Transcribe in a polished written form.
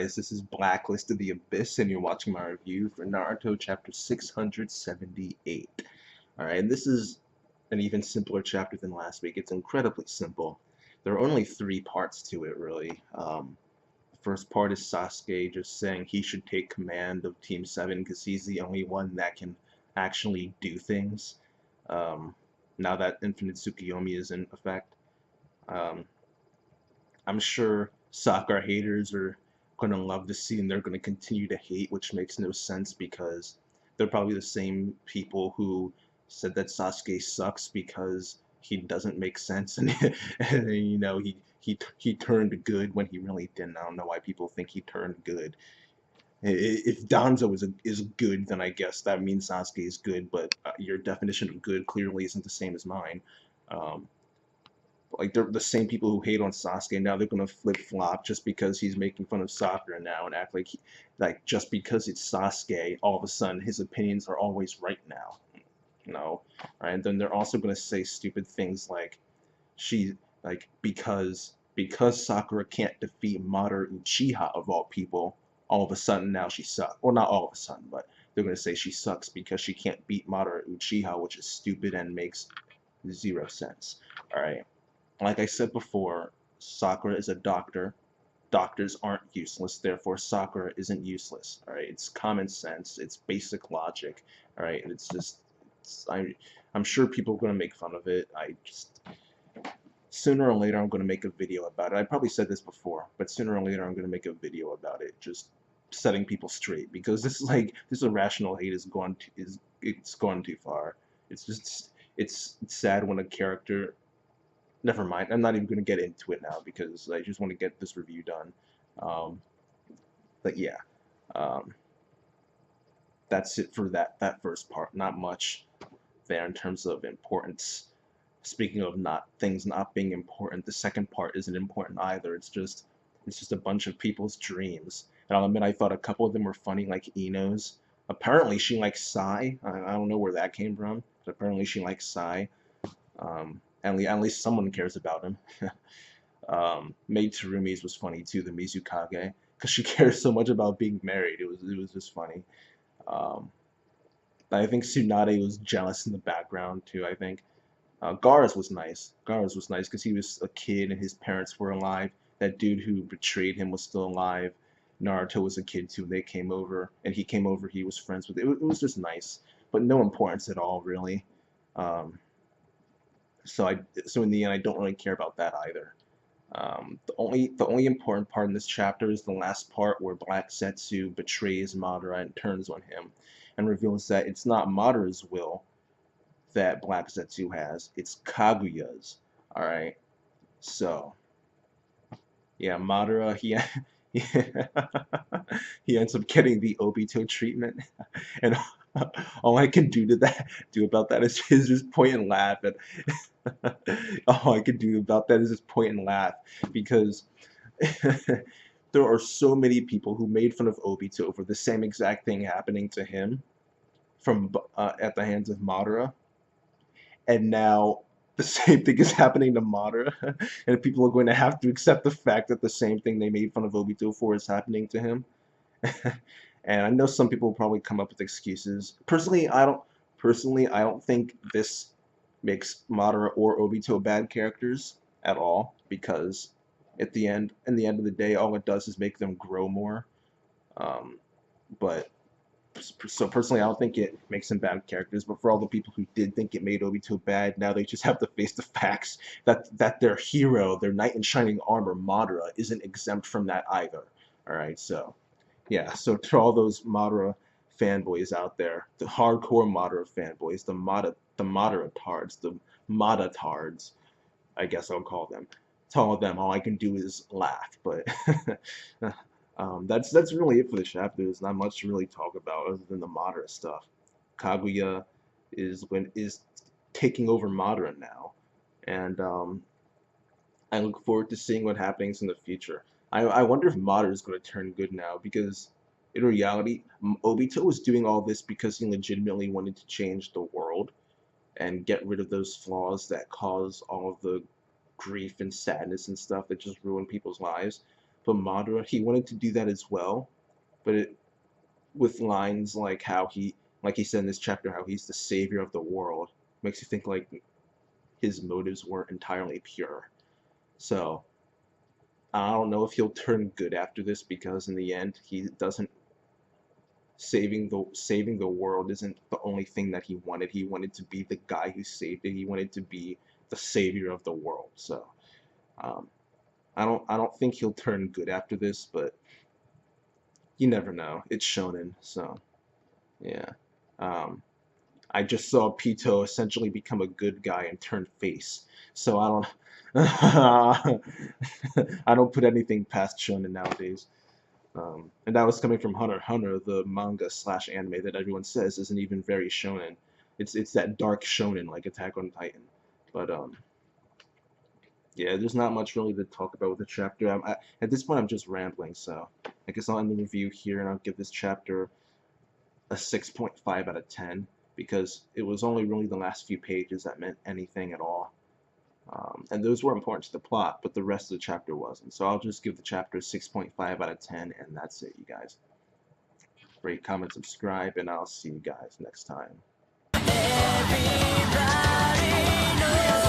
guys, this is Blacklist of the Abyss, and you're watching my review for Naruto chapter 678. Alright, and this is an even simpler chapter than last week. It's incredibly simple. There are only three parts to it, really. The first part is Sasuke just saying he should take command of Team 7 because he's the only one that can actually do things. Um, now that Infinite Tsukuyomi is in effect. Um, I'm sure Sakura haters are going to love to see, and they're going to continue to hate, which makes no sense because they're probably the same people who said that Sasuke sucks because he doesn't make sense, and he turned good when he really didn't. I don't know why people think he turned good. If Danzo is good, then I guess that means Sasuke is good, but your definition of good clearly isn't the same as mine. Um, like they're the same people who hate on Sasuke now they're gonna flip flop just because he's making fun of Sakura now and act like like just because it's Sasuke, all of a sudden his opinions are always right now. No, right? And then they're also gonna say stupid things like she like because Sakura can't defeat Madara Uchiha of all people, all of a sudden now she sucks. Well, not all of a sudden, but they're gonna say she sucks because she can't beat Madara Uchiha, which is stupid and makes zero sense. All right. Like I said before, Sakura is a doctor. Doctors aren't useless, therefore Sakura isn't useless. All right, it's common sense. It's basic logic. All right, and it's just, I'm sure people are gonna make fun of it. I just sooner or later I'm gonna make a video about it. I probably said this before, but sooner or later I'm gonna make a video about it, just setting people straight because this irrational hate it's gone too far. It's just it's sad when a character. Never mind. I'm not even going to get into it now because I just want to get this review done. Um, but yeah, um, that's it for that first part. Not much there in terms of importance. Speaking of not things not being important, the second part isn't important either. It's just a bunch of people's dreams. And I'll admit I thought a couple of them were funny, like Ino's. Apparently she likes Sai. I don't know where that came from, but apparently she likes Sai. At least someone cares about him. Maid Terumi's was funny too, the Mizukage, because she cares so much about being married. It was just funny. Um, I think Tsunade was jealous in the background too. I think Garas was nice. Garas was nice because he was a kid and his parents were alive. That dude who betrayed him was still alive. Naruto was a kid too. They came over and he came over. He was friends with. It was just nice, but no importance at all really. Um, so in the end, I don't really care about that either. The only important part in this chapter is the last part where Black Zetsu betrays Madara and turns on him, and reveals that it's not Madara's will that Black Zetsu has; it's Kaguya's. All right, so yeah, Madara he, he ends up getting the Obito treatment, and all I can do about that is just point and laugh at. All I can do about that is just point and laugh because there are so many people who made fun of Obito for the same exact thing happening to him from at the hands of Madara, and now the same thing is happening to Madara, and people are going to have to accept the fact that the same thing they made fun of Obito for is happening to him. And I know some people will probably come up with excuses. Personally, I don't think this makes Madara or Obito bad characters at all because in the end of the day, all it does is make them grow more. Um, but so personally, I don't think it makes them bad characters. But for all the people who did think it made Obito bad, now they just have to face the facts that their hero, their knight in shining armor, Madara, isn't exempt from that either. All right, so yeah, so to all those Madara fanboys out there, the hardcore Madara fanboys, the Madara tards, the Mada tards, I guess I'll call them. To all of them, all I can do is laugh. But that's really it for the chapter. There's not much to really talk about other than the Madara stuff. Kaguya is taking over Madara now, and I look forward to seeing what happens in the future. I wonder if Madara is going to turn good now because in reality, Obito was doing all this because he legitimately wanted to change the world and get rid of those flaws that cause all of the grief and sadness and stuff that just ruin people's lives. But Madara, he wanted to do that as well, but with lines like like he said in this chapter, how he's the savior of the world, makes you think like his motives weren't entirely pure. So I don't know if he'll turn good after this, because in the end, he doesn't saving the world isn't the only thing that he wanted. He wanted to be the guy who saved it. He wanted to be the savior of the world. So um, I don't think he'll turn good after this, but you never know. It's shonen, so yeah. Um, I just saw Pito essentially become a good guy and turn face. So I don't I don't put anything past shonen nowadays. And that was coming from Hunter x Hunter, the manga slash anime that everyone says isn't even very shonen. It's that dark shonen like Attack on Titan. But yeah, there's not much really to talk about with the chapter. At this point, I'm just rambling, so I guess I'll end the review here, and I'll give this chapter a 6.5 out of 10, because it was only really the last few pages that meant anything at all. And those were important to the plot, but the rest of the chapter wasn't. So I'll just give the chapter a 6.5 out of 10, and that's it, you guys. Rate, comment, subscribe, and I'll see you guys next time. Everybody knows.